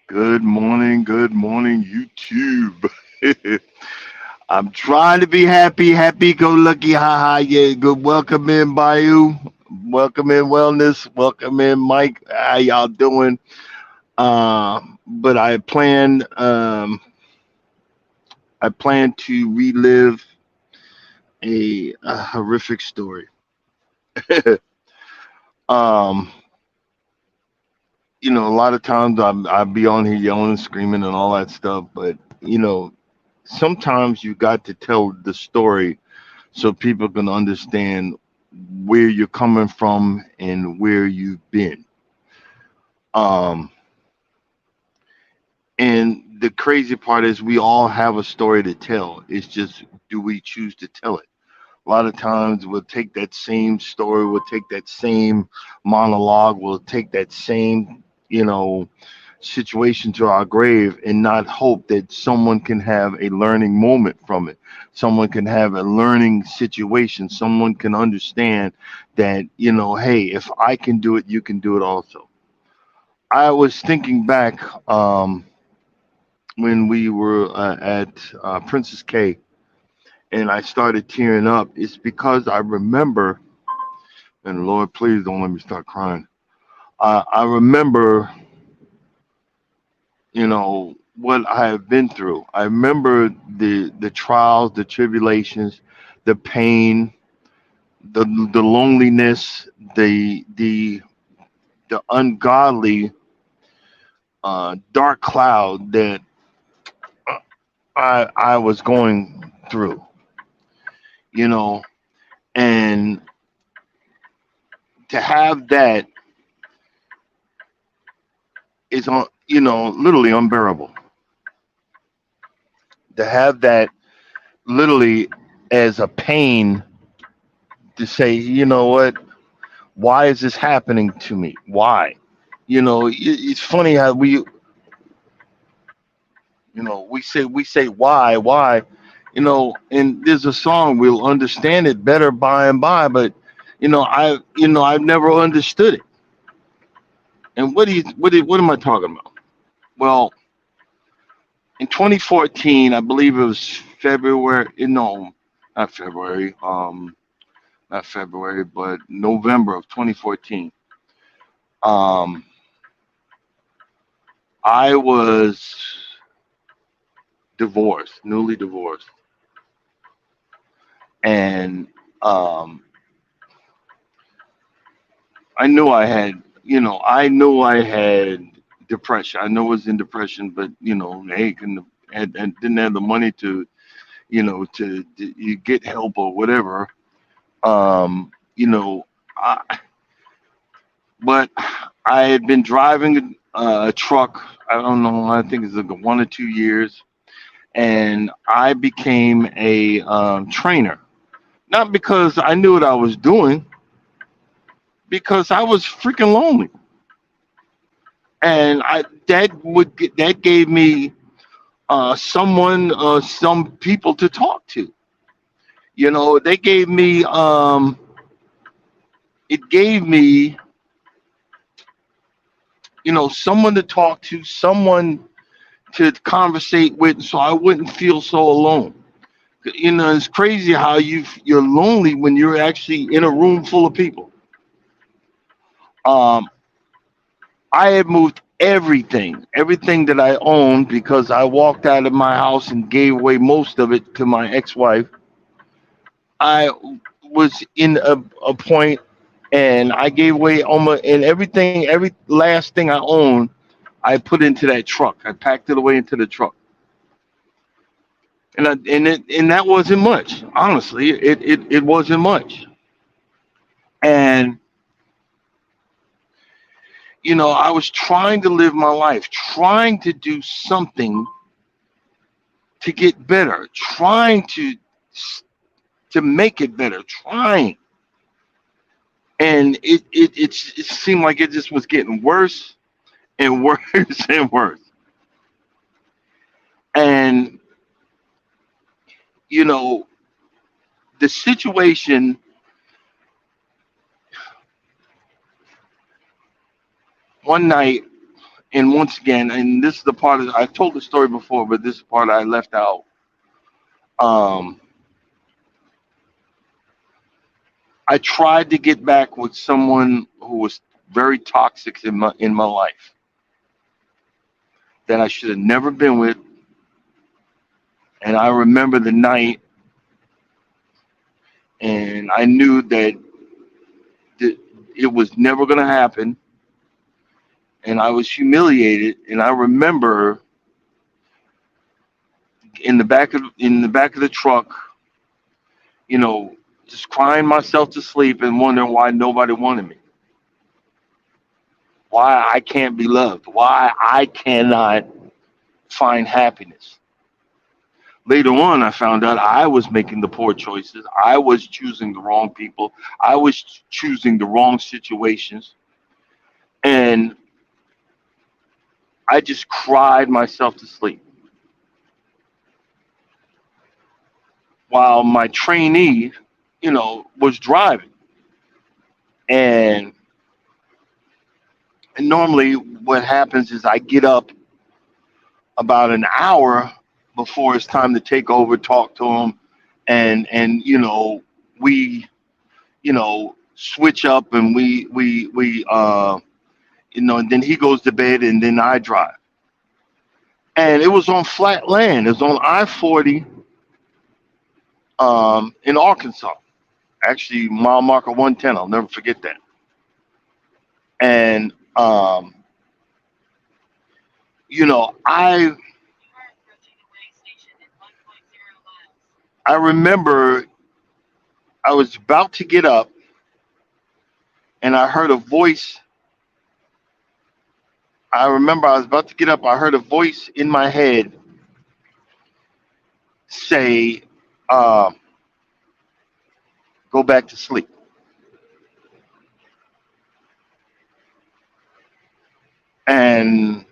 Good morning, YouTube. I'm trying to be happy, happy go lucky, haha. Yeah, good. Welcome in, Bayou. Welcome in, Wellness. Welcome in, Mike. How y'all doing? But I plan to relive a horrific story. um, a lot of times I be on here yelling and screaming and all that stuff, but sometimes you got to tell the story so people can understand where you're coming from and where you've been. Um, and the crazy part is we all have a story to tell. It's just, do we choose to tell it? A lot of times we'll take that same story, we'll take that same monologue, we'll take that same, you know, situation to our grave and not hope that someone can have a learning moment from it. Someone can have a learning situation. Someone can understand that, hey, if I can do it, you can do it also. I was thinking back when we were at Princess K and I started tearing up. It's because I remember, and Lord, please don't let me start crying. I remember what I have been through. I remember the trials, the tribulations, the pain, the loneliness, the ungodly dark cloud that I was going through. You know, and to have that is on literally unbearable. To have that literally as a pain to say, you know what, why is this happening to me? Why? It's funny how we say why, and there's a song we'll understand it better by and by, but I've never understood it. And what am I talking about? Well, in 2014, I believe it was February. No, not February. Not February, but November of 2014. Um, I was divorced, newly divorced, and um, I knew I had depression. I know I was in depression, but hey, and didn't have the money to you get help or whatever. Um, you know, I, but I had been driving a truck. I don't know. I think it's like 1 or 2 years, and I became a trainer. Not because I knew what I was doing, because I was freaking lonely, and that gave me some people to talk to. They gave me it gave me someone to talk to, someone to conversate with, so I wouldn't feel so alone. It's crazy how you're lonely when you're actually in a room full of people. Um, I had moved everything that I owned because I walked out of my house and gave away most of it to my ex-wife. I was in a point, and I gave away almost and everything, every last thing I owned. I put into that truck. I packed it away into the truck, and that wasn't much. Honestly, it wasn't much. And I was trying to live my life, trying to do something to get better, trying to make it better, trying. And it seemed like it just was getting worse and worse and worse. And you know, the situation one night. And once again, and this is the part I told the story before, but this is the part I left out. Um, I tried to get back with someone who was very toxic in my life that I should have never been with. And I remember the night, and I knew that it was never going to happen. And I was humiliated. And I remember in the back of the truck, you know, just crying myself to sleep and wondering why nobody wanted me, why I can't be loved, why I cannot find happiness. Later on, I found out I was making the poor choices. I was choosing the wrong people. I was choosing the wrong situations. And I just cried myself to sleep while my trainee, was driving. And, and normally what happens is I get up about an hour before it's time to take over, talk to him, and we switch up, and and then he goes to bed, and then I drive. And it was on flat land. It was on I-40 in Arkansas. Actually, mile marker 110. I'll never forget that. And I remember I was about to get up, and I heard a voice. I remember I was about to get up. I heard a voice in my head say, uh, "Go back to sleep." And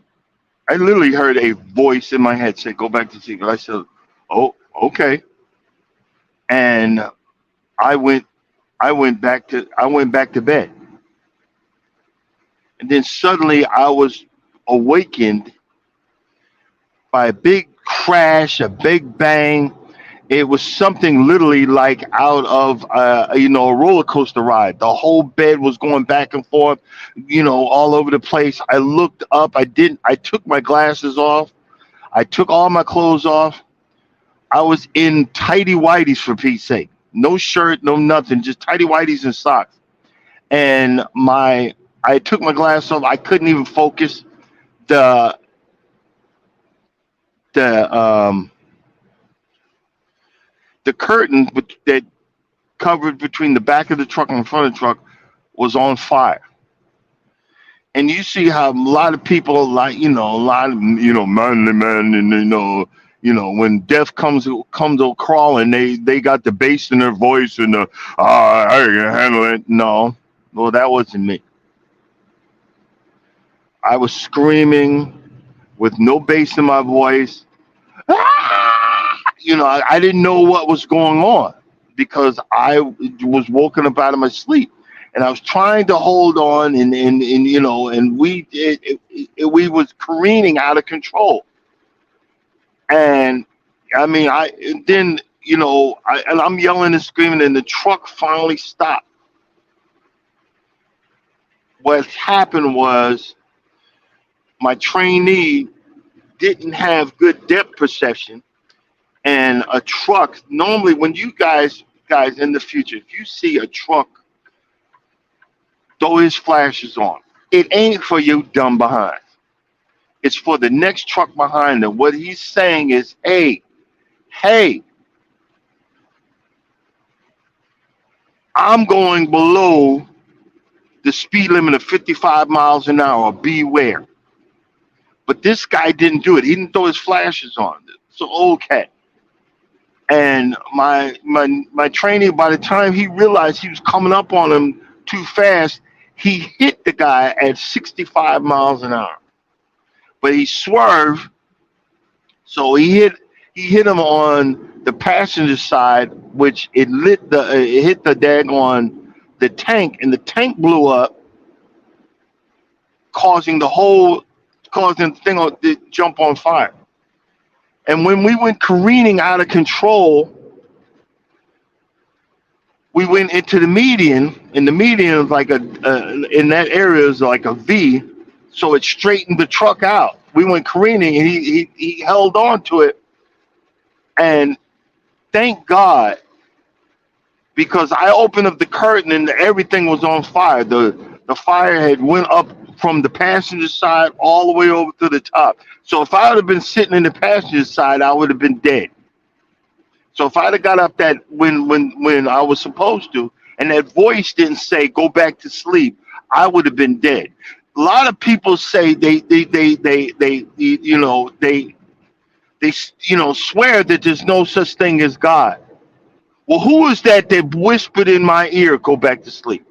I literally heard a voice in my head say, "Go back to sleep." And I said, "Oh, okay." And I went, I went back to bed. And then suddenly I was awakened by a big crash, a big bang. It was something literally like out of a roller coaster ride. The whole bed was going back and forth, all over the place. I looked up. I took my glasses off. I took all my clothes off. I was in tidy whities, for Pete's sake. No shirt, no nothing, just tidy whities and socks. And I took my glasses off. I couldn't even focus. The the um the curtain that covered between the back of the truck and the front of the truck was on fire. And you see how a lot of people, like, a lot of, manly men, and when death comes crawling, they got the bass in their voice, and the I can handle it. No, well, that wasn't me. I was screaming with no bass in my voice. I didn't know what was going on because I was woken up out of my sleep, and I was trying to hold on, and we was careening out of control. And I mean, I and then and I'm yelling and screaming, and the truck finally stopped. What happened was my trainee didn't have good depth perception, and a truck, normally when you guys in the future, if you see a truck throw his flashes on, it ain't for you dumb behind. It's for the next truck behind them. What he's saying is, hey, I'm going below the speed limit of 55 miles an hour. Beware. But this guy didn't do it. He didn't throw his flashes on. So okay. And my trainee, by the time he realized he was coming up on him too fast, he hit the guy at 65 miles an hour. But he swerved, so he hit him on the passenger side, which it hit the daggone the tank, and the tank blew up, causing the whole causing the thing to jump on fire. And when we went careening out of control, we went into the median, and the median is like in that area is like a V, so it straightened the truck out. We went careening, and he held on to it, and thank God, because I opened up the curtain and everything was on fire. The fire had went up from the passenger side all the way over to the top. So if I would have been sitting in the passenger side, I would have been dead. So if I'd have got up that when I was supposed to, and that voice didn't say go back to sleep, I would have been dead. A lot of people say they swear that there's no such thing as God. Well, who is that whispered in my ear, go back to sleep?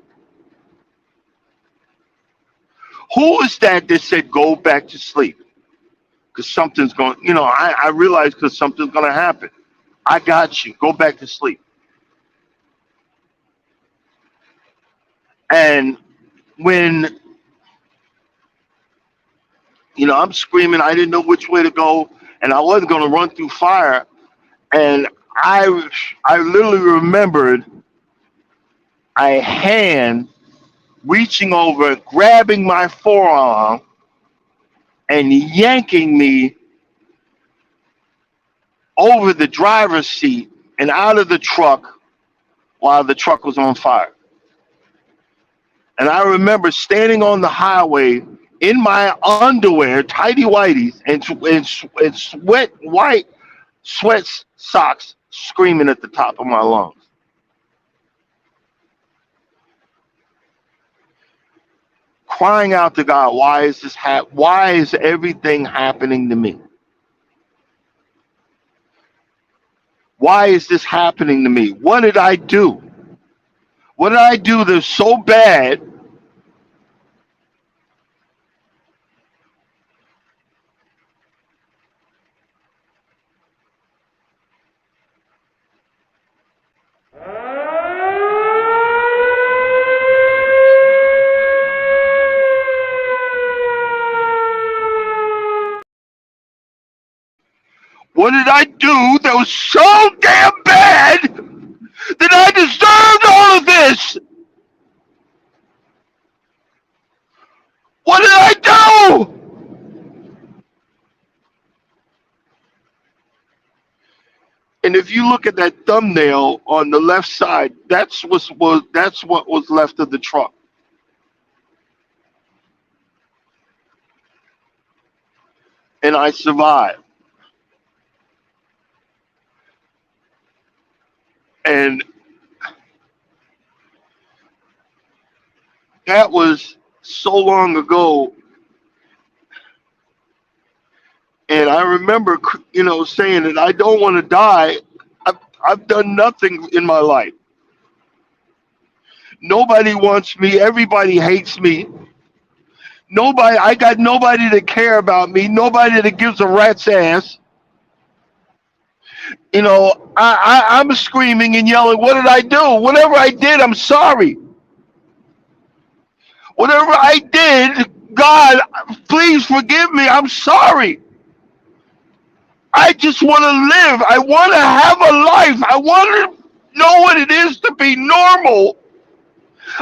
Who is that said go back to sleep? Because something's going, I realize because something's going to happen. I got you. Go back to sleep. And when, I'm screaming, I didn't know which way to go, and I wasn't going to run through fire. And I literally remembered a hand reaching over, grabbing my forearm, and yanking me over the driver's seat and out of the truck while the truck was on fire. And I remember standing on the highway in my underwear, tighty whities, and sweat socks, screaming at the top of my lungs. Crying out to God, why is this why is everything happening to me? Why is this happening to me? What did I do? What did I do that's so bad What did I do that was so damn bad that I deserved all of this? What did I do? And if you look at that thumbnail on the left side, that's what was left of the truck. And I survived. And that was so long ago. And I remember, saying that I don't want to die. I've done nothing in my life. Nobody wants me. Everybody hates me. I got nobody to care about me. Nobody that gives a rat's ass. I'm screaming and yelling, what did I do? Whatever I did, I'm sorry. Whatever I did, God, please forgive me. I'm sorry. I just want to live. I want to have a life. I want to know what it is to be normal.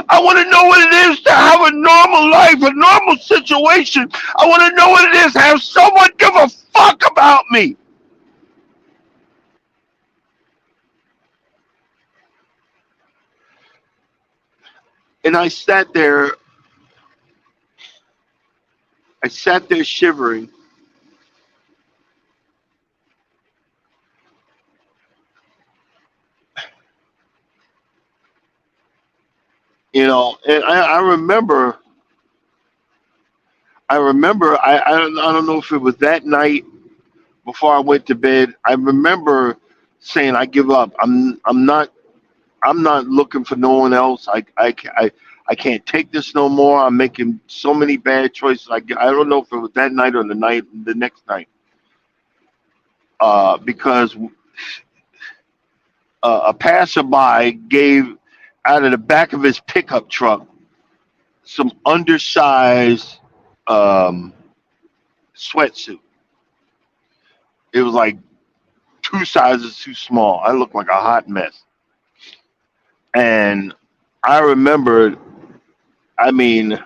I want to know what it is to have a normal life, a normal situation. I want to know what it is to have someone give a fuck about me. And I sat there shivering. And I remember, I don't know if it was that night before I went to bed. I remember saying, I give up. I'm not looking for no one else. I can't take this no more. I'm making so many bad choices. I don't know if it was that night or the next night. Because a passerby gave out of the back of his pickup truck some undersized sweatsuit. It was like two sizes too small. I looked like a hot mess. And I remembered, I mean,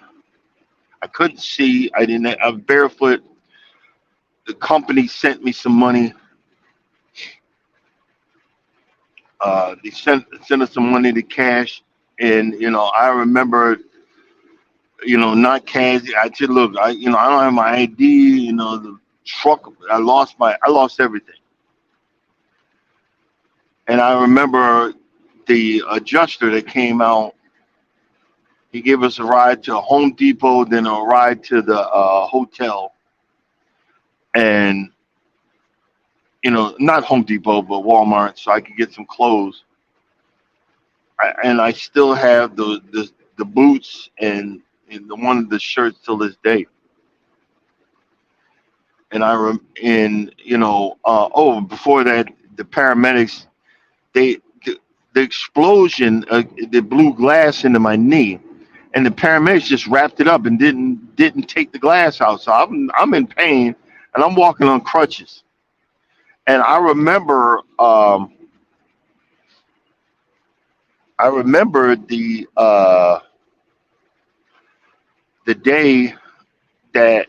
I couldn't see. I was barefoot. The company sent me some money. They sent us some money to cash. And, I remember, not cash. I said, look, I don't have my ID, the truck, I lost everything. And I remember the adjuster that came out. He gave us a ride to Home Depot, then a ride to the hotel, and not Home Depot, but Walmart, so I could get some clothes. And I still have the boots and the one of the shirts till this day. And before that, the paramedics, they the explosion, they blew glass into my knee, and the paramedics just wrapped it up and didn't take the glass out. So I'm in pain, and I'm walking on crutches. And I remember the day that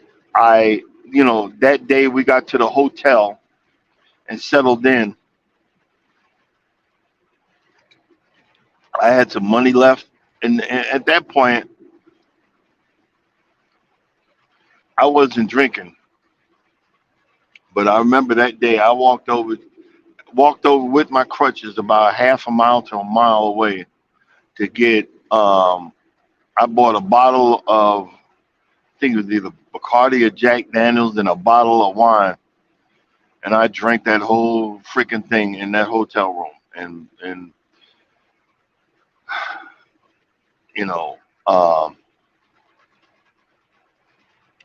that day we got to the hotel and settled in. I had some money left, and at that point, I wasn't drinking. But I remember that day I walked over with my crutches about half a mile to a mile away to get. I bought a bottle of, I think it was either Bacardi or Jack Daniels, and a bottle of wine, and I drank that whole freaking thing in that hotel room. And you know, um,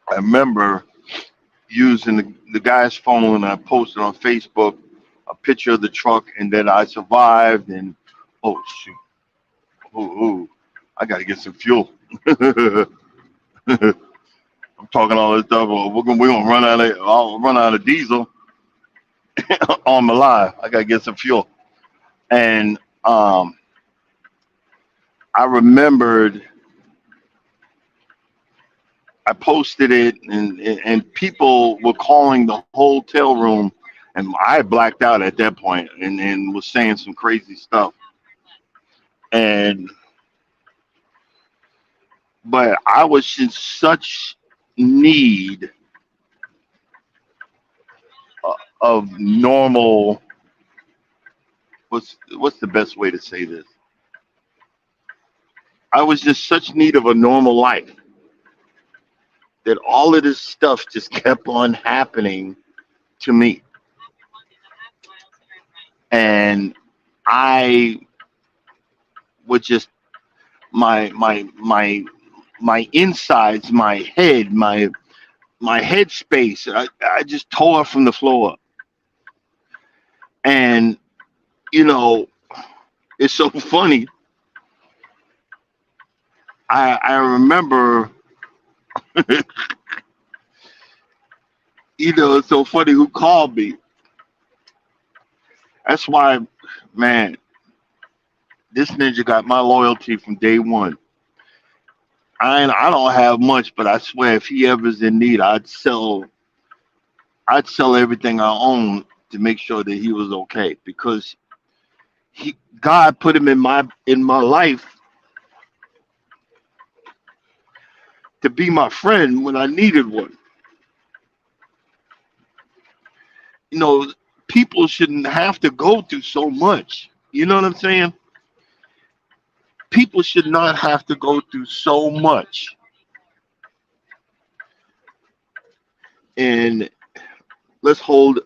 I remember using the guy's phone, and I posted on Facebook a picture of the truck and that I survived. And oh shoot, ooh, I got to get some fuel. I'm talking all this stuff. We're gonna run out of I'll run out of diesel on my live. I gotta get some fuel. And I remembered I posted it, and people were calling the hotel room, and I blacked out at that point, and was saying some crazy stuff. And but I was in such need of normal. What's the best way to say this? I was just such need of a normal life that all of this stuff just kept on happening to me, and I would just my insides, my head space. I just tore from the floor up. And you know, it's so funny. I remember, it's so funny who called me. That's why, man, this ninja got my loyalty from day one. I don't have much, but I swear if he ever's in need, I'd sell everything I own to make sure that he was okay, because God put him in my life to be my friend when I needed one. You know, people shouldn't have to go through so much. You know what I'm saying? People should not have to go through so much. And let's hold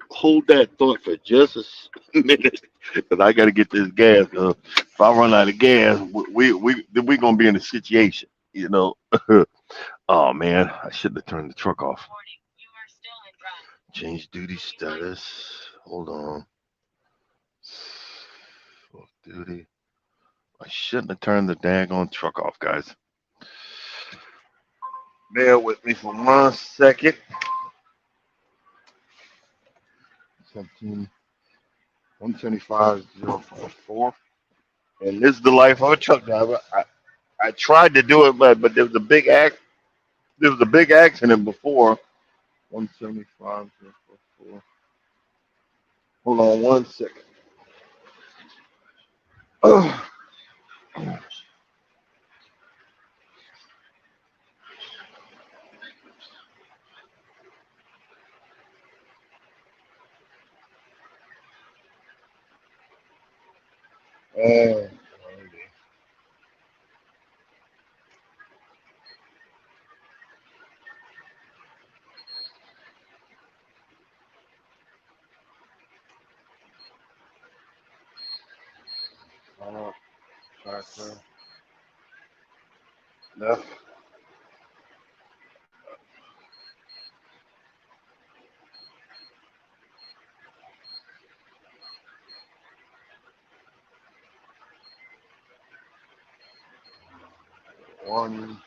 that thought for just minute, because I got to get this gas. If I run out of gas, we gonna be in a situation. Oh man, I shouldn't have turned the truck off. Change duty status. Hold on. Off duty. I shouldn't have turned the daggone truck off, guys. Bear with me for 1 second. 117, 175,054. And this is the life of a truck driver. I tried to do it, but there was a big accident before. 175,054. Hold on one second. Oh, man. Uh, tractor, left, one.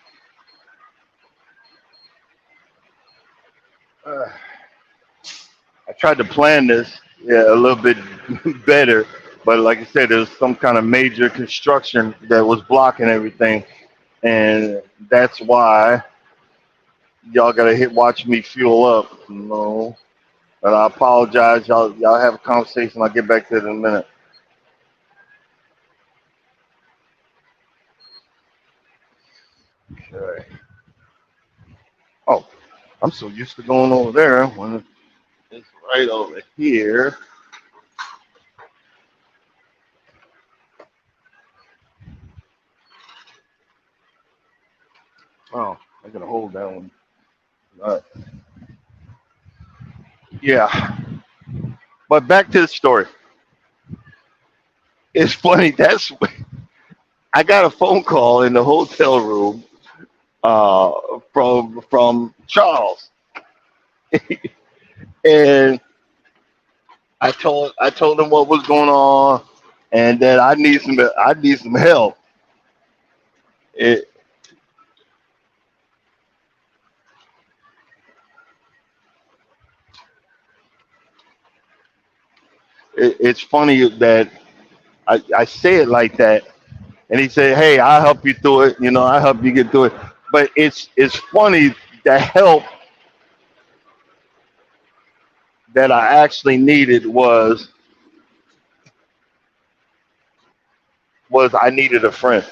Uh, I tried to plan this, yeah, a little bit better, but like I said, there was some kind of major construction that was blocking everything, and that's why y'all gotta watch me fuel up. No, and I apologize. Y'all have a conversation. I'll get back to it in a minute. Okay. Oh, I'm so used to going over there when it's right over here. Oh, I gotta hold that one. All right. Yeah, but back to the story. It's funny. I got a phone call in the hotel room uh, from Charles, and I told him what was going on, and that I need some help. It, it's funny that I say it like that, and he said, "Hey, I'll help you through it. I'll help you get through it." But it's funny, the help that I actually needed was I needed a friend,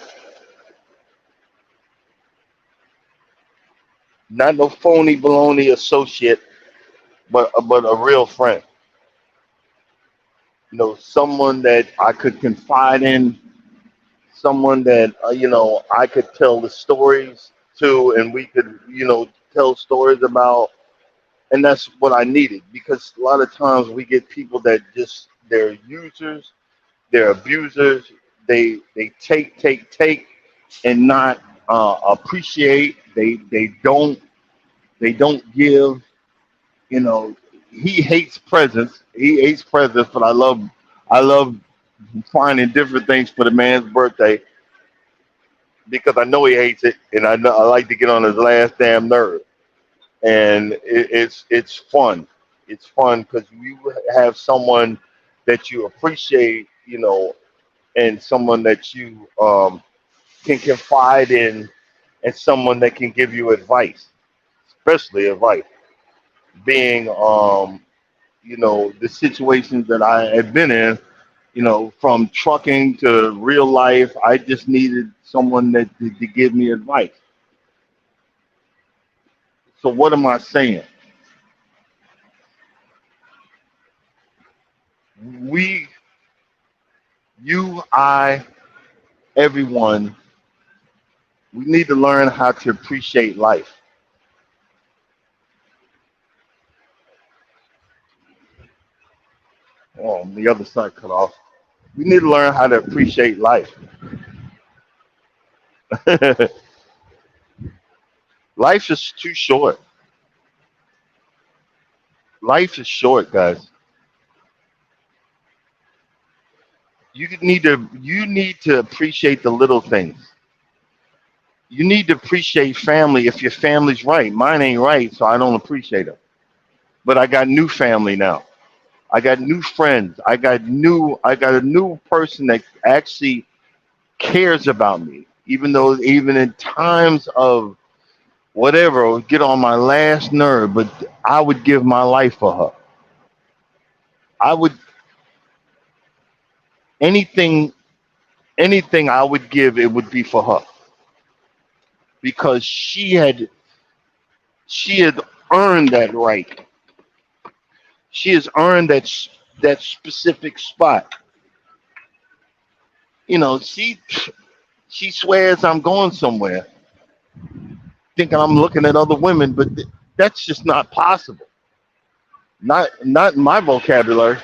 not no phony baloney associate, but a real friend. Someone that I could confide in, someone that I could tell the stories to, and we could tell stories about. And that's what I needed, because a lot of times we get people that just, they're users, they're abusers, they take and not appreciate. They don't give. you know he hates presents, but I love finding different things for the man's birthday, because I know he hates it, and I like to get on his last damn nerve. And it's fun. It's fun because you have someone that you appreciate, and someone that you can confide in, and someone that can give you advice, especially advice. Being the situations that I had been in, from trucking to real life, I just needed someone that to give me advice. So what am I saying? We, you, I, everyone, we need to learn how to appreciate life. Oh, the other side cut off. We need to learn how to appreciate life. Life is too short. Life is short, guys. You need to appreciate the little things. You need to appreciate family if your family's right. Mine ain't right, so I don't appreciate them. But I got new family now. I got new friends. I got a new person that actually cares about me. Even though even in times of whatever would get on my last nerve, but I would give my life for her. I would anything anything I would give it would be for her because she had earned that right. She has earned that specific spot. She swears I'm going somewhere, thinking I'm looking at other women, but that's just not possible. Not in my vocabulary.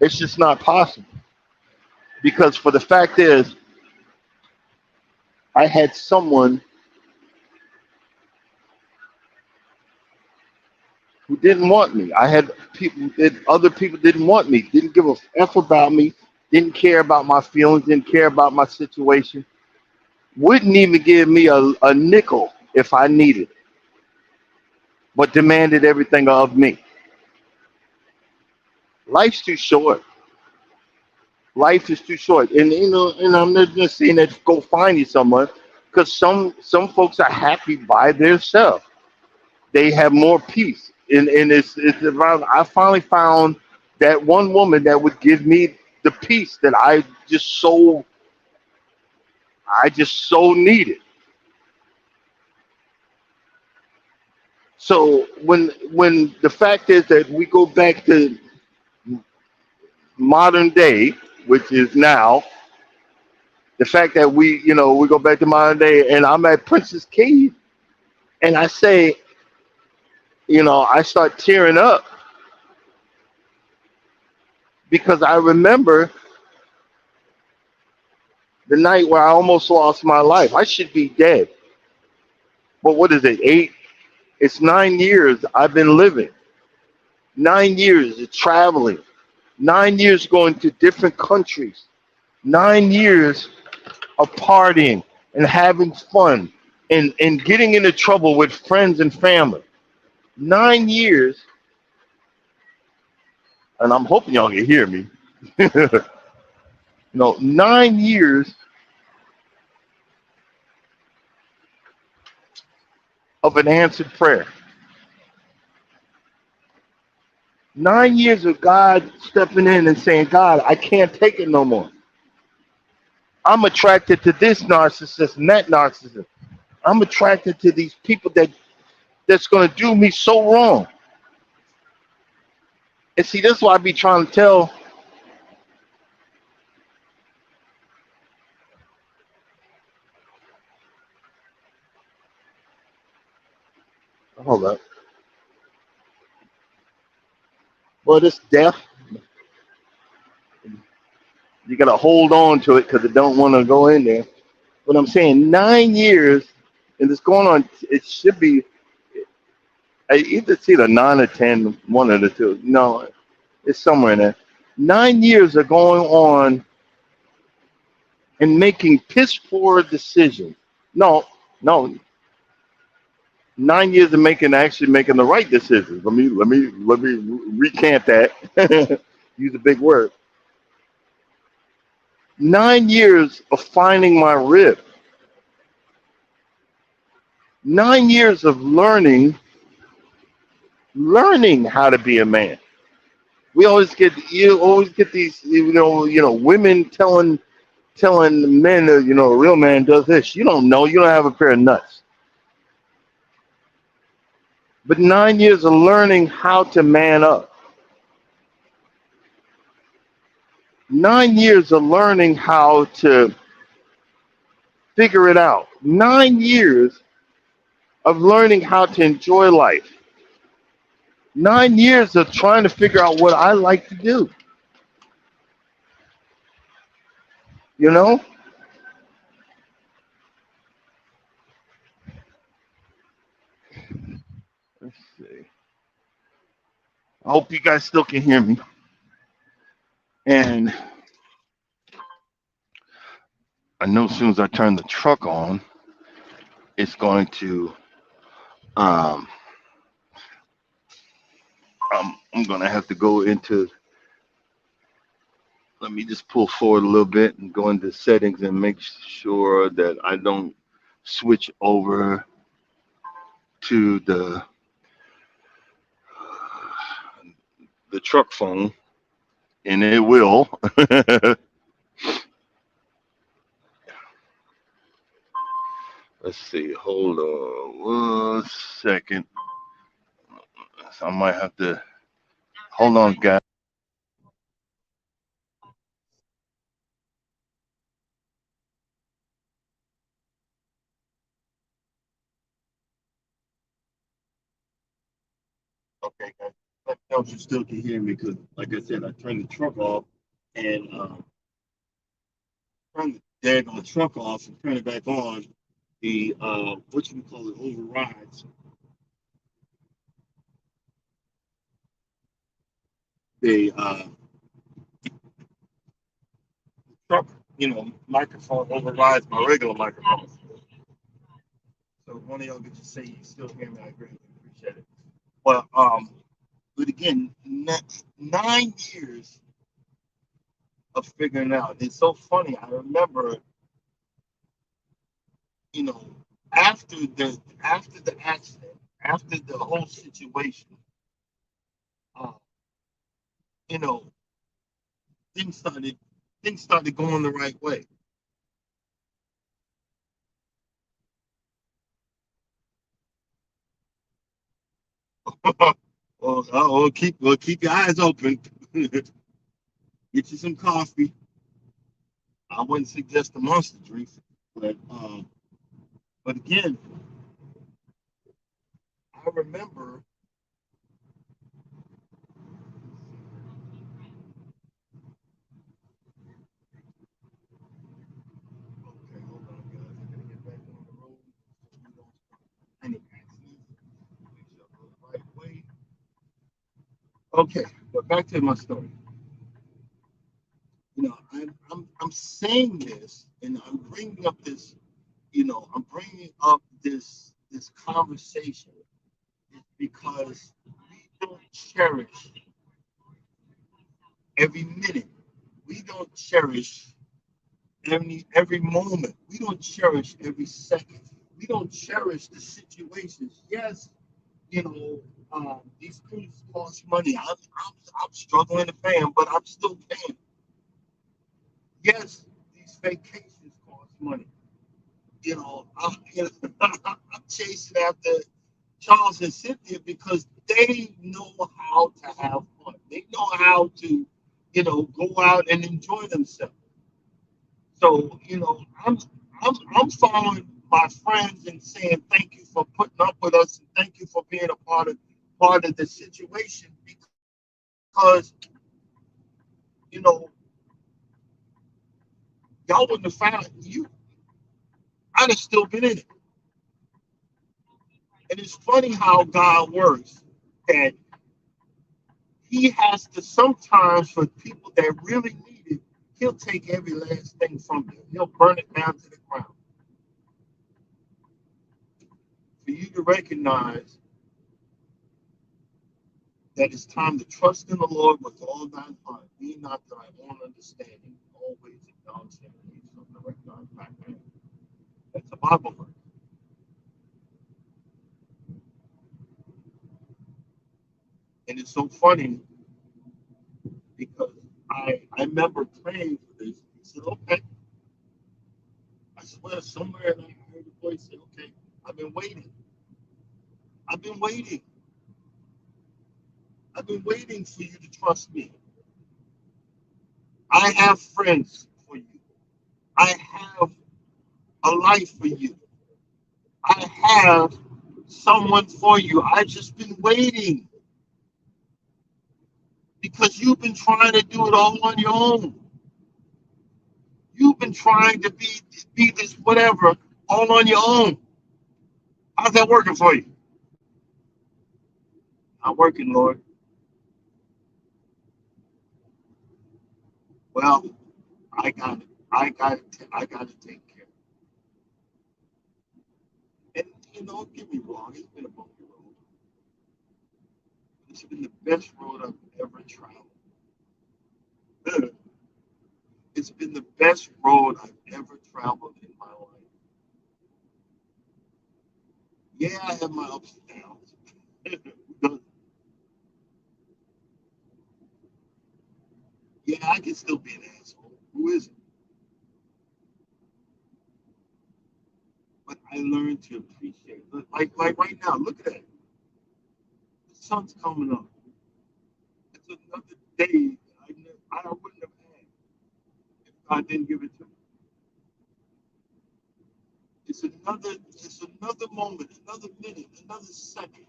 It's just not possible because for the fact is, I had someone who didn't want me. I had people that other people didn't want me, didn't give a f about me, didn't care about my feelings, didn't care about my situation, wouldn't even give me a nickel if I needed it, but demanded everything of me. Life's too short. Life is too short, and I'm not just saying that go find you someone, because some folks are happy by themselves. They have more peace, and it's around. I finally found that one woman that would give me the peace that I just so needed. So when the fact is that we go back to modern day, which is now, the fact that we go back to modern day, and I'm at Princess Cave, and I say, I start tearing up because I remember the night where I almost lost my life. I should be dead, but what is it? It's 9 years I've been living. 9 years of traveling. 9 years going to different countries. 9 years of partying and having fun and getting into trouble with friends and family. 9 years, and I'm hoping y'all can hear me. 9 years of an answered prayer. 9 years of God stepping in and saying, God, I can't take it no more. I'm attracted to this narcissist and that narcissist. I'm attracted to these people that's going to do me so wrong. And see, that's why I be trying to tell. Hold up. Well, this death, you got to hold on to it because it don't want to go in there. But I'm saying 9 years, and it's going on. It should be either 9 or 10, one of the two. No, it's somewhere in there. 9 years are going on and making piss poor decisions. No, no, 9 years of actually making the right decisions. Let me recant that. Use a big word. 9 years of finding my rib. 9 years of learning how to be a man. You always get these women telling men a real man does this. You don't know. You don't have a pair of nuts. But 9 years of learning how to man up. 9 years of learning how to figure it out. 9 years of learning how to enjoy life. 9 years of trying to figure out what I like to do. You know? Let's see. I hope you guys still can hear me. And I know as soon as I turn the truck on, it's going to um I'm gonna have to go into. Let me just pull forward a little bit and go into settings and make sure that I don't switch over to the truck phone, and it will. Let's see. Hold on 1 second. So I might have to hold on, guys. Okay, guys. Let me know if you still can hear me, because, like I said, I turned the truck off and turned the daggone truck off and turn it back on. The what you call it, overrides the truck, microphone overrides my regular microphone. So one of y'all could just say you still hear me. I greatly appreciate it. Well, but again, 9 years of figuring it out. It's so funny. I remember, you know, after the accident, after the whole situation, uh, you know, things started things started going the right way. Well, keep your eyes open. Get you some coffee. I wouldn't suggest a monster drink, but again, I remember. Okay, hold on, guys. I gotta get back on the road. We don't start any accidents. Make sure I go the right way. Okay, but back to my story. I'm saying this, and I'm bringing up this conversation because we don't cherish every minute. We don't cherish every moment. We don't cherish every second. We don't cherish the situations. Yes, these things cost money. I'm struggling to pay them, but I'm still paying. Yes, these vacations cost money. I'm chasing after Charles and Cynthia because they know how to have fun. They know how to, go out and enjoy themselves. So, I'm following my friends and saying thank you for putting up with us and thank you for being a part of the situation because, you know, y'all wouldn't have found you. I'd have still been in it. And it's funny how God works. That he has to sometimes, for people that really need it, he'll take every last thing from you. He'll burn it down to the ground for you to recognize that it's time to trust in the Lord with all thine heart. Be not thy own understanding. Always acknowledge him and he shall direct thy path. That's a Bible verse. And it's so funny because I remember praying for this. He said, okay. I swear somewhere I heard a voice say, okay, I've been waiting. I've been waiting. I've been waiting for you to trust me. I have friends for you. I have a life for you. I have someone for you. I've just been waiting because you've been trying to do it all on your own. You've been trying to be this whatever all on your own. How's that working for you? Not working, Lord. Well, I got it. I got to take care. And don't get me wrong. It's been a bumpy road. It's been the best road I've ever traveled. It's been the best road I've ever traveled in my life. Yeah, I have my ups and downs. Yeah, I can still be an asshole. Who isn't? But I learned to appreciate it. Like right now, look at that. The sun's coming up. It's another day I wouldn't have had if God didn't give it to me. It's another moment, another minute, another second.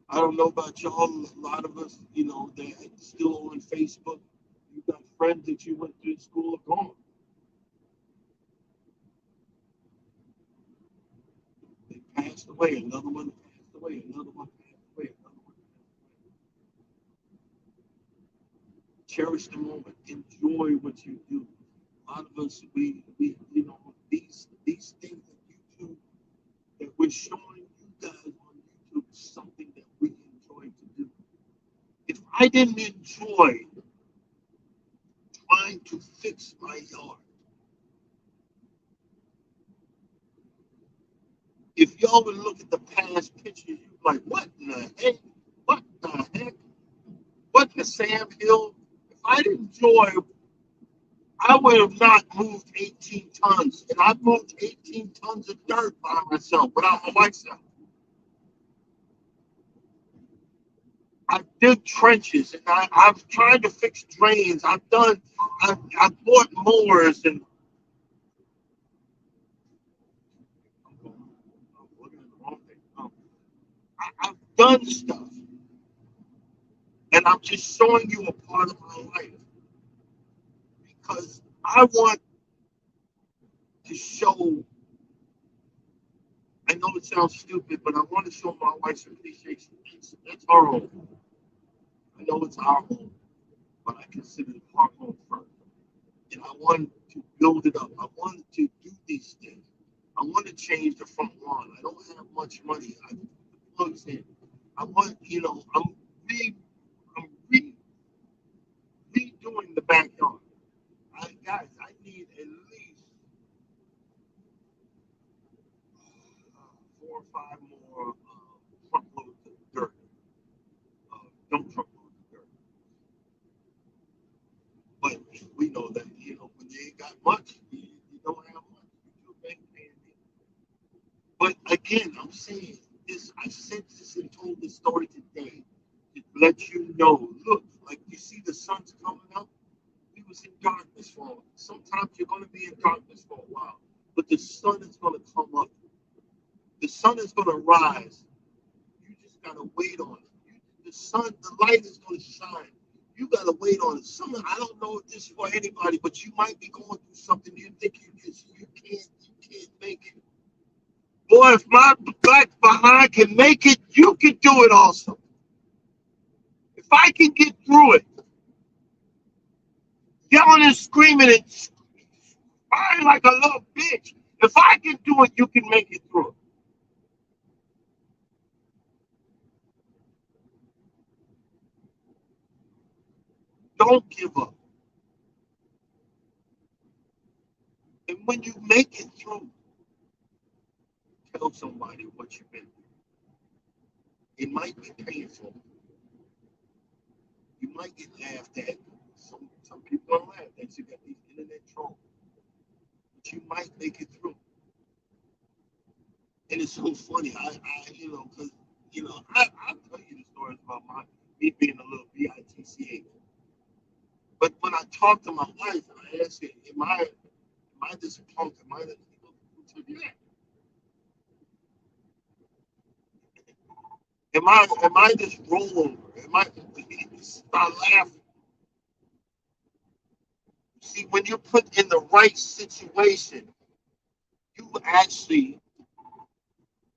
I don't know about y'all. A lot of us, that still on Facebook. You got friends that you went to school are gone. They passed away. Another one passed away. Another one passed away. Another one passed away. Cherish the moment. Enjoy what you do. A lot of us, we these things that you do that we're showing you guys on YouTube is something that we enjoy to do. If I didn't enjoy trying to fix my yard, if y'all would look at the past pictures, you'd be like, what in the heck? What the heck? What in the Sam Hill? If I didn't enjoy, I would have not moved 18 tons. And I moved 18 tons of dirt by myself without my wife's help. I did trenches and I've tried to fix drains. I've bought mowers and I've done stuff. And I'm just showing you a part of my life because I want to show. I know it sounds stupid, but I want to show my wife's appreciation. It's our home. I know it's our home, but I consider it our home first. And I want to build it up. I want to do these things. I want to change the front lawn. I don't have much money. I put the plugs in. I want, re, I'm redoing the backyard. Guys, I need at least 4 or 5 more truckloads of dirt, dump truckloads of dirt. But we know that, when you ain't got much, you don't have much. You do maintain it. But again, I'm saying this, I said this and told this story today to let you know, look, like you see the sun's coming up. We was in darkness for a while. Sometimes you're going to be in darkness for a while, but the sun is going to come up. The sun is going to rise. You just got to wait on it. The light is going to shine. You got to wait on it. I don't know if this is for anybody, but you might be going through something you think you can't make it. Boy, if my black behind can make it, you can do it also. If I can get through it, yelling and screaming and crying like a little bitch, if I can do it, you can make it through it. Don't give up. And when you make it through, tell somebody what you've been through. It might be painful. You might get laughed at. Some people are laughed at. You got these internet trolls. But you might make it through. And it's so funny. Because, I'll tell you the stories about me being a little bitch. But when I talk to my wife and I ask her, am I this punk? Am I this, yeah. Am I this rollover? Am I start laughing? See, when you're put in the right situation, you actually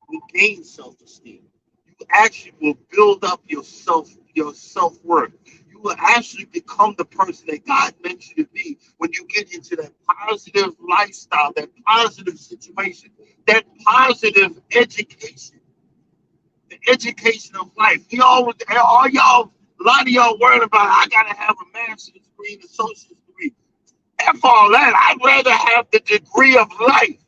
will gain self-esteem. You actually will build up your self-worth. You will actually become the person that God meant you to be when you get into that positive lifestyle, that positive situation, that positive education, the education of life. We always, all y'all, a lot of y'all worried about, I gotta have a master's degree and associate's degree. F all that. I'd rather have the degree of life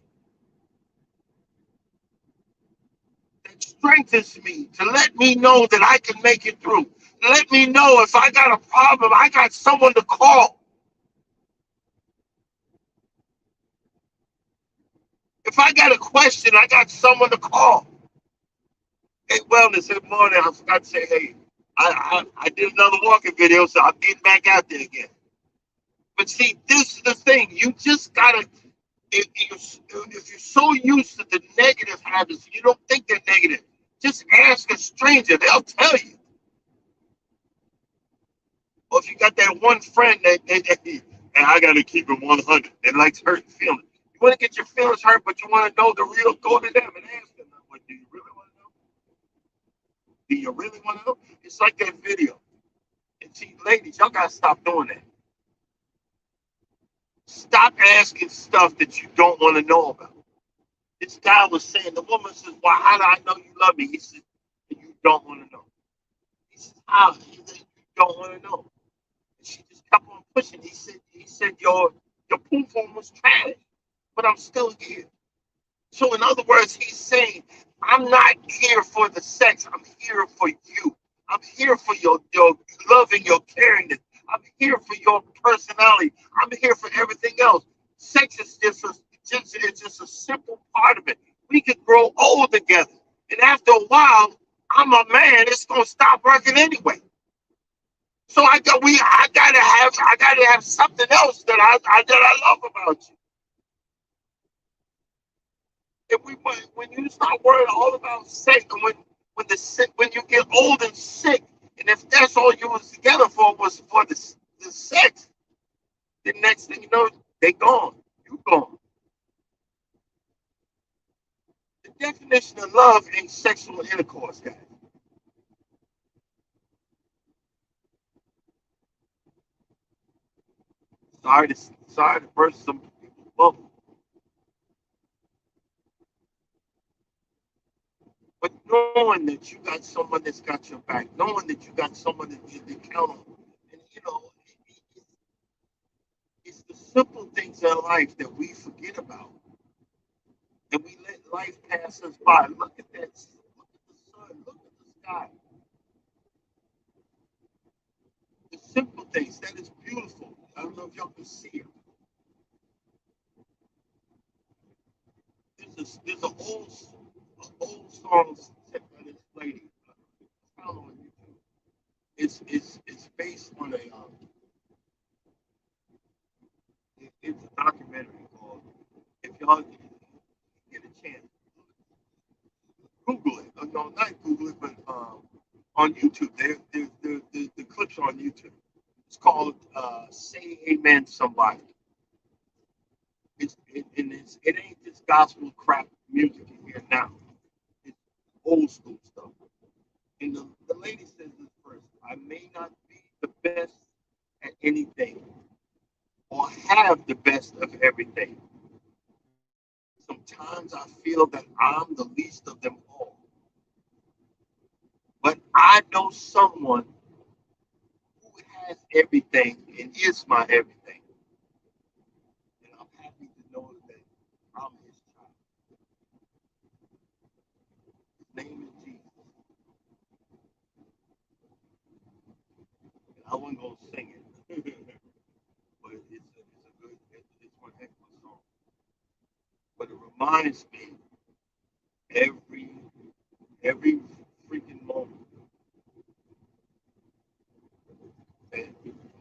that strengthens me to let me know that I can make it through. Let me know if I got a problem, I got someone to call. If I got a question, I got someone to call. Hey, wellness, in the morning, I forgot to say, hey, I did another walking video, so I'm getting back out there again. But see, this is the thing. You just gotta, if you're so used to the negative habits, you don't think they're negative. Just ask a stranger; they'll tell you. Or if you got that one friend and I gotta keep it 100, that likes hurting feelings. You want to get your feelings hurt, but you want to know the real. Go to them and ask them, "What do you really want to know? Do you really want to know?" It's like that video. And see, ladies, y'all gotta stop doing that. Stop asking stuff that you don't want to know about. This guy was saying, the woman says, "Well, how do I know you love me?" He said, "You don't want to know." He said, "How?" He said, "You don't want to know." And she just kept on pushing. He said, your poom poom was trash, but I'm still here. So in other words, he's saying, I'm not here for the sex. I'm here for you. I'm here for your love and your caringness. I'm here for your personality. I'm here for everything else. Sex is it's just a simple part of it. We could grow old together. And after a while, I'm a man, it's gonna stop working anyway. So I gotta have something else that I love about you. If we when you start worrying all about sex, and when you get old and sick, and if that's all you was together for was for the sex, the next thing you know, they gone. You gone. The definition of love ain't sexual intercourse, guys. Sorry to burst some people's bubble, but knowing that you got someone that's got your back, knowing that you got someone that you can count on, and it's the simple things in life that we forget about, and we let life pass us by. Look at that. Look at the sun. Look at the sky. The simple things. That is beautiful. I don't know if y'all can see it. There's a old song set by this lady. I don't know what you do. It's based on it's a documentary called. If y'all get a chance, Google it. No, not Google it, but on YouTube. The clips are on YouTube. It's called "Say Amen Somebody." It ain't this gospel crap music you hear now. It's old school stuff. And the lady says this first: I may not be the best at anything or have the best of everything. Sometimes I feel that I'm the least of them all. But I know someone who has everything and is my everything. And I'm happy to know that I'm his child. His name is Jesus. And I wasn't going to sing it, but it's a good, it's one heck of a song. But it reminds me every every freaking moment that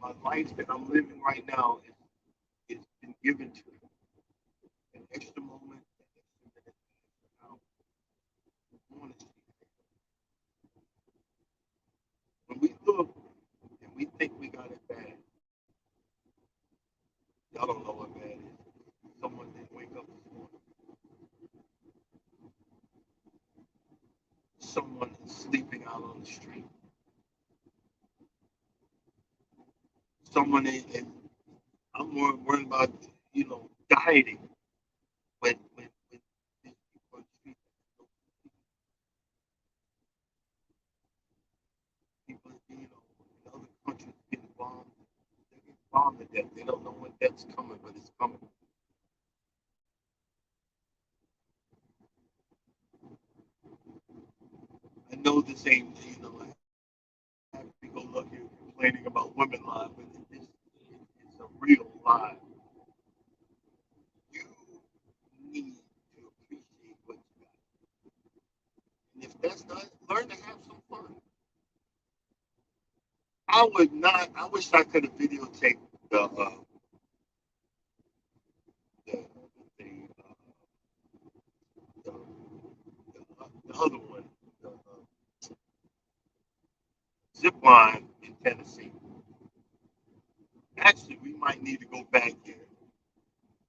my life that I'm living right now is been given to me. An extra moment, an extra minute, an extra hour. Honestly, when we look and we think we got it bad, y'all don't know what bad is. Someone didn't wake up this morning. Someone is sleeping out on the street. someone and I'm more worried about dieting when these people on the street, people in other countries getting bombed, they get bombed to death. They don't know when that's coming, but it's coming. I know this ain't happy go lucky complaining about women lie, but it's a real lie. You need to appreciate what you got. And if that's not, learn to have some fun. I would not. I wish I could have videotaped the the, the other one, the zip line in Tennessee. Actually, we might need to go back there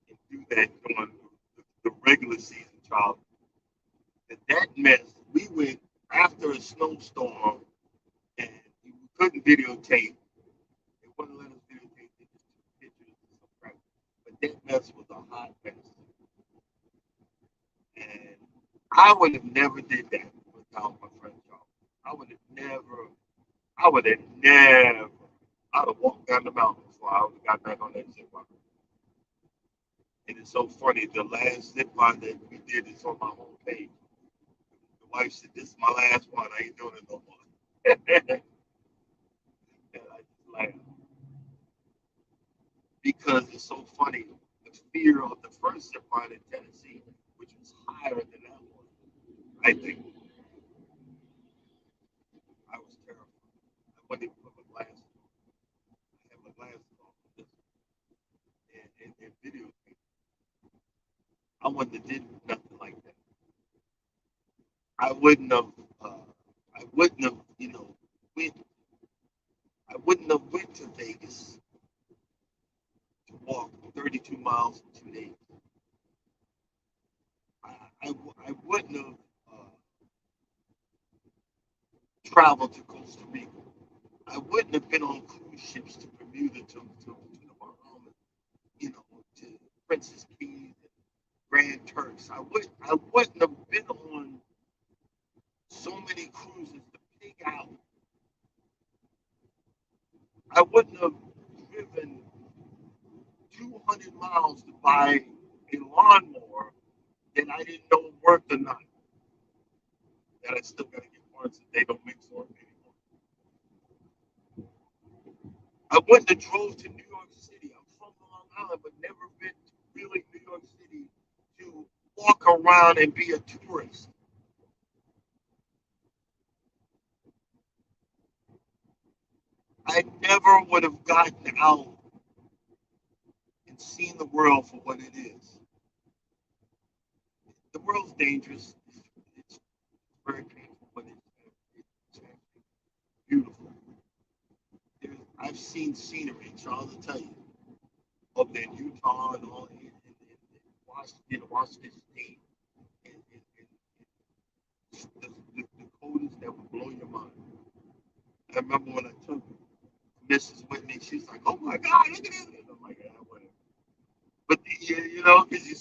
and do that during the regular season, child. That mess. We went after a snowstorm and we couldn't videotape. They wouldn't let us videotape. They just took pictures and some crap. But that mess was a hot mess, and I would have never did that without my friend Charles. I would have never. I would have never. I'd have walked down the mountain before I would have got back on that zip line. And it's so funny. The last zip line that we did is on my homepage. The wife said, "This is my last one. I ain't doing it no more." And I just laughed because it's so funny. The fear of the first zip line in Tennessee, which was higher than that one, I think I was terrified. I wouldn't even put my glasses on. I had my glasses on for this and video. I wouldn't have did nothing like that. I wouldn't have. Uh, I wouldn't have. Went. I wouldn't have went to Vegas to walk 32 miles in 2 days. I wouldn't have uh, traveled to Costa Rica. I wouldn't have been on cruise ships to Bermuda to the Bahamas, to Princess Keys and Grand Turks. I wouldn't have been on so many cruises to pig out. I wouldn't have driven 200 miles to buy a lawnmower that I didn't know worked or not. That I still got to get parts that they don't make for me anymore. I wouldn't have drove to New York City. I'm from Long Island, but never been to really New York City to walk around and be a tourist. I never would have gotten out and seen the world for what it is. The world's dangerous. It's very painful, but it's beautiful. I've seen scenery, Charles, will tell you, up there in Utah and all in Washington State, and the coldest that would blow your mind. I remember when I took Mrs. Whitney, she's like, "Oh my God, look at this!" And I'm like, "Yeah, whatever." But because you've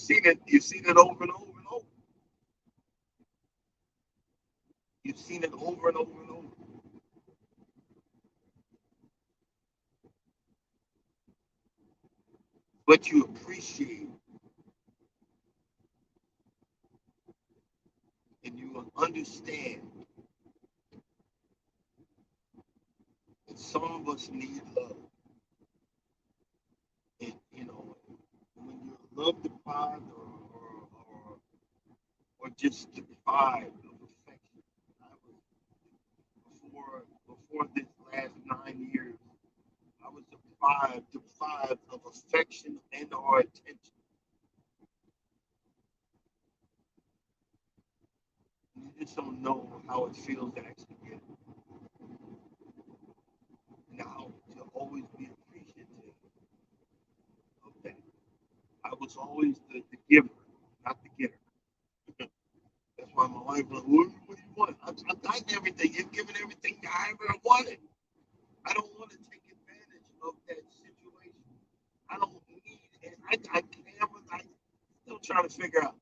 seen it over and over and over. You've seen it over and over and over. But you appreciate and you understand that some of us need love. And when you're love deprived or just deprived of affection. I was before this last 9 years, I was deprived of affection and or attention. You just don't know how it feels to actually get it. And how to always be appreciative of that. I was always the giver, not the getter. That's why my wife was like, what do you want? I've gotten everything. You've given everything I ever wanted. I don't want to take advantage of that I can't. I still trying to figure out.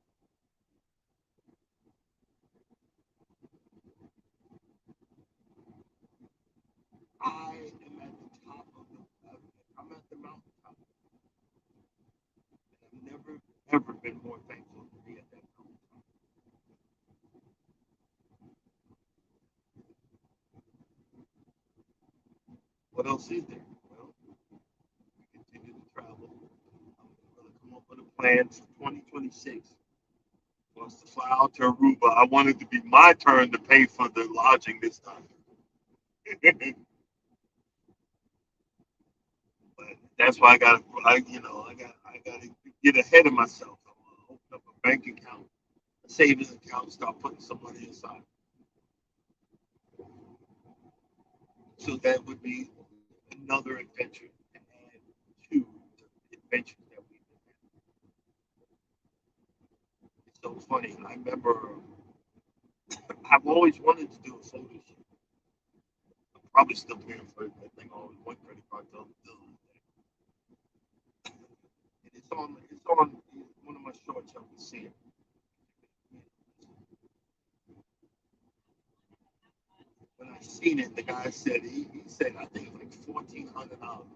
I am at the top of the. I'm at the mountaintop. I've never ever been more thankful to be at that mountaintop. What else is there? Well, we continue to travel. I'm going to come up with a plan for 2026. Wants to fly out to Aruba. I want it to be my turn to pay for the lodging this time. But that's why I got to get ahead of myself. I'm gonna open up a bank account, a savings account, start putting some money inside. So that would be another adventure to add to the adventures that we've been having. It's so funny. I remember I've always wanted to do a photo shoot. I'm probably still paying for it. I think I always one credit card till it's on one of my shorts. You can see it. When I seen it, the guy said he said I think it's like $1,400.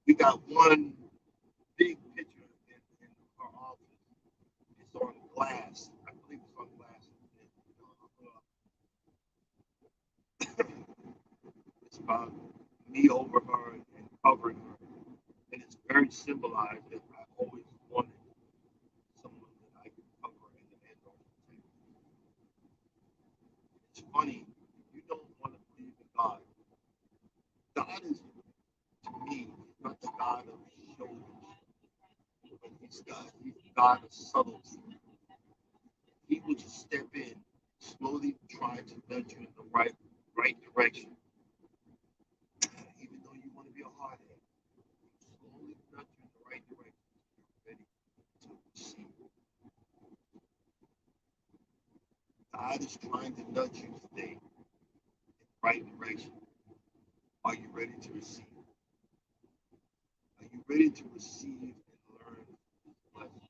We got one big picture in our office. It's on glass. I believe it's on glass. It's about me over her and covering her, and it's very symbolized that I always wanted someone that I could cover and protect. It's funny. You don't want to believe in God. God is to me not the God of shoulders, but he's God of subtlety. He will just step in, slowly try to nudge you in the right direction, even though you want to be a hardhead. Slowly nudge you in the right direction. You're ready to receive. God is trying to nudge you today in the right direction. Are you ready to receive? Are you ready to receive and learn His blessing?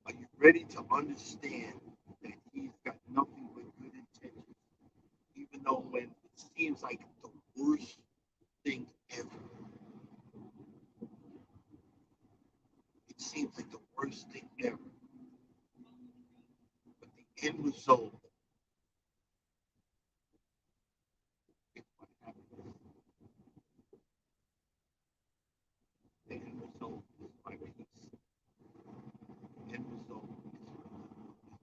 Are you ready to understand that He's got nothing but good intentions, even though when it seems like the worst thing ever, it seems like the worst thing ever, but the end result is what happens. The end result is my peace. The end result is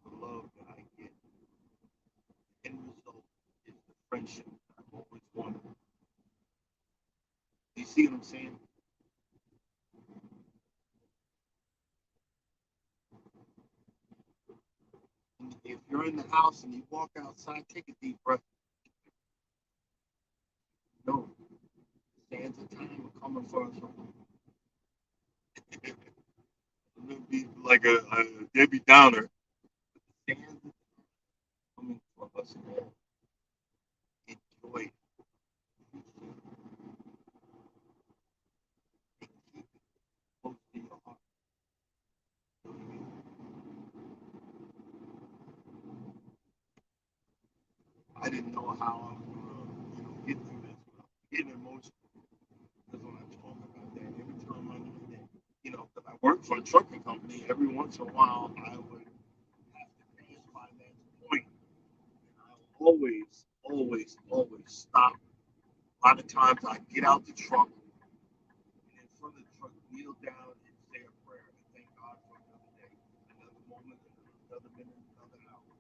the love that I get. The end result is the friendship that I've always wanted. You see what I'm saying? And if you're in the house and you walk outside, take a deep breath. No, stands a time of coming for us all. It's gonna be like a Debbie Downer. Stands a time coming for us all. Enjoy it. And keep it close to your heart. You know what I mean? I didn't know how I was gonna, get through this without getting emotional. Because when I talk about that, every time I know that, because I work for a trucking company, every once in a while I would have to pass by that point, and I always, always, always stop. A lot of times I get out the truck and in front of the truck, kneel down and say a prayer and thank God for another day, another moment, another minute, another hour.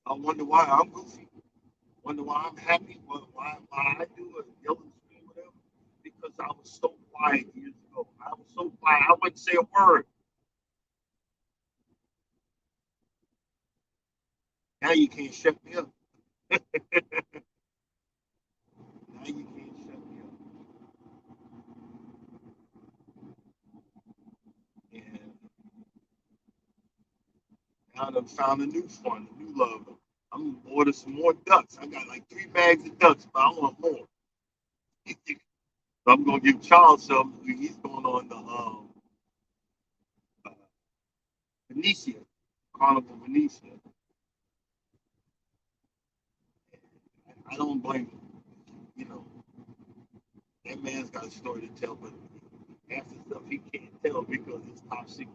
I wonder why I'm goofy. Wonder why I'm happy. Why I do a yell and scream, whatever. Because I was so quiet years ago. I was so quiet. I wouldn't say a word. Now you can't shut me up. Now you can't shut me up. And now I've found a new fun, a new love. I'm gonna order some more ducks. I got like 3 bags of ducks, but I want more. So I'm gonna give Charles some. He's going on the uh, Venetia, Carnival Venetia. I don't blame him. You know, that man's got a story to tell, but half the stuff he can't tell because it's top secret.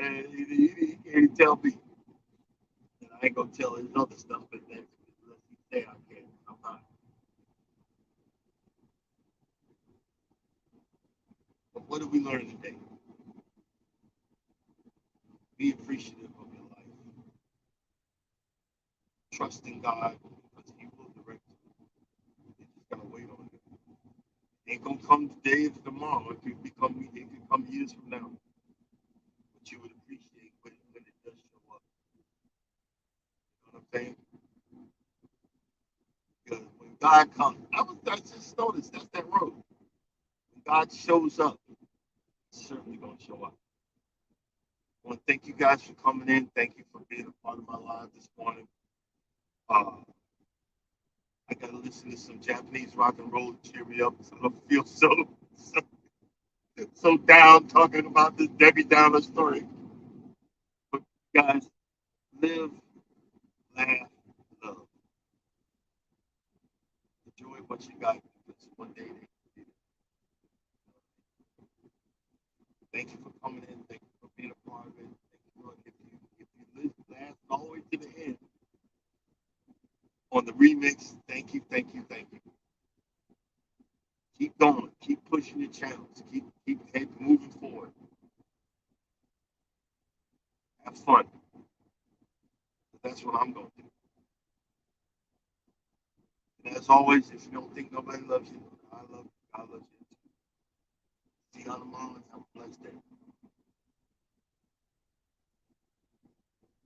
You know what I mean? And he can't tell me. And I ain't gonna tell his other stuff, but that's unless he say I can. I'm not. But what did we learn today? Be appreciative of your life. Trust in God because He will direct you. You just gotta wait on Him. It ain't gonna come today, it's tomorrow. It could come years from now. But you would appreciate when it does show up. You know what I'm saying? Because when God comes, I just noticed that's that road. When God shows up, He's certainly gonna show up. I want to thank you guys for coming in. Thank you for being a part of my live this morning. Uh, I got to listen to some Japanese rock and roll to cheer me up. So I don't feel so so down talking about this Debbie Downer story. But guys, live, laugh, love. Enjoy what you got because one day they need it. Thank you for coming in. Thank you for being a part of it. Thank you for if you listen, last all the way to the end on the remix. Thank you, thank you, thank you. Keep going. Keep pushing your channels. Keep moving forward. Have fun. That's what I'm going to do. And as always, if you don't think nobody loves you, I love you. God loves you. See you on tomorrow and have a blessed day.